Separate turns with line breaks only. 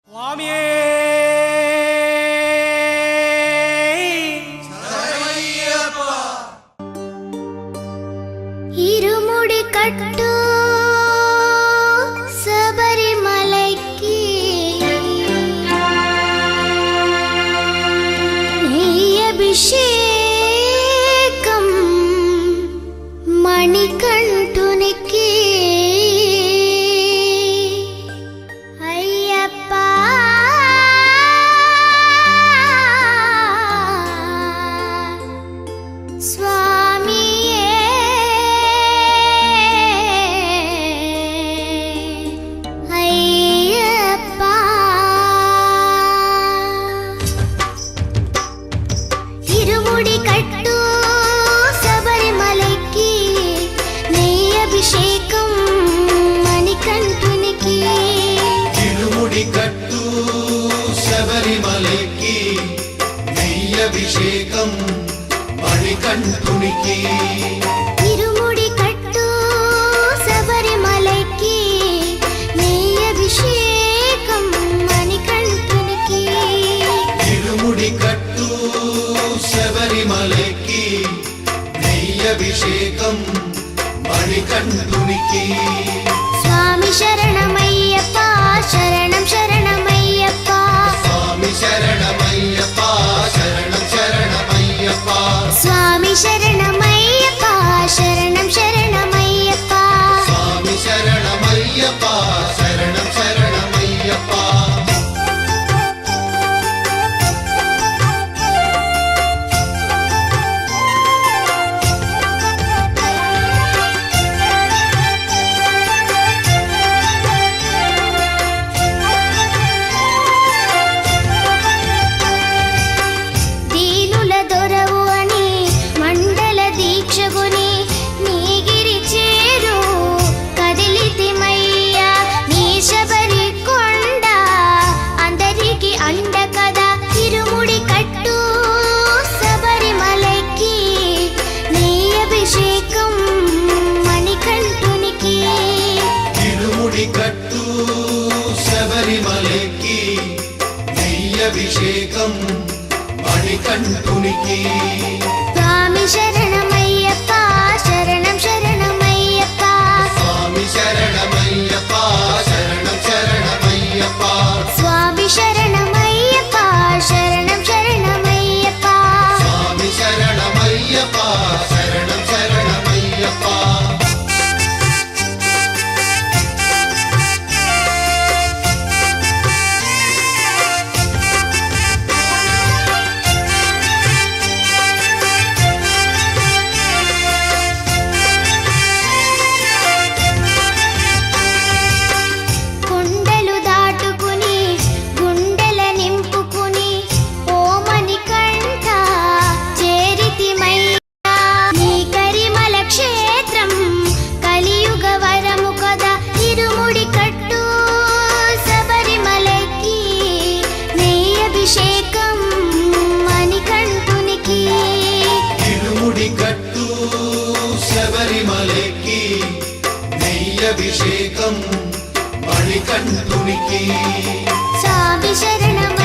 స్వామియే
ఇరుముడి కట్టు శబరిమలైకి అభిషేకం మణికంఠునికి అయ్యప్ప స్వామియే అయ్యప్ప ఇరుముడి కట్టు శబరిమలైకి నెయ్యి అభిషేకం మణికంఠునికి
ఇరుముడి కట్టు శబరిమలైకి నెయ్యి అభిషేకం మణికంఠునికి
ఇరుముడి కట్టు శబరిమలైకి నెయ్యి అభిషేకం మణికంఠునికి
ఇరుముడి కట్టు శబరిమలైకి నెయ్యి అభిషేకం మణికంఠునికి
స్వామి శరణమయ్యప్ప శరణం శరణమయ్యప్ప
స్వామి శరణమయ్యప్ప శరణం శరణమయ్యప్ప
స్వామి శరణమయ్యప్ప శరణం శరణమయ్యప్ప
స్వామి శరణమయ్యప్ప శరణం శరణమయ్యప్ప
దీనుల దొరవు అని మండల దీక్షగుని నీగిరి చేరు కదిలితిమయ్యా నీ శబరి కొండ అందరికి అండ కదా ఇరుముడి కట్టు శబరిమలైకి నీ అభిషేకం మణికంఠునికి
ఇరుముడి కట్టు శబరిమలైకి నెయ్యి అభిషేకం మణికంఠునికి
స్వామి శరణమయ్యప్ప శరణం శరణమయ్యప్ప
స్వామి శరణమయ్యప్ప శరణం శరణమయ్యప్ప
స్వామి శరణమయ్యప్ప శరణం శరణమయ్యప్ప
స్వామి శరణమయ్యప్ప శరణం శరణమయ్యప్ప
కొండలు దాటుకుని గుండెల నింపుకుని ఓమని కంఠ చేరితిమయ్యా నీ కరిమల క్షేత్రం కలియుగ వరము కదా ఇరుముడి కట్టు శబరిమలైకి నెయ్యి అభిషేకం మణికంఠునికి
ఇరుముడి కట్టు శబరిమలైకి నెయ్యి అభిషేకం మణికంఠునికి
స్వామి శరణం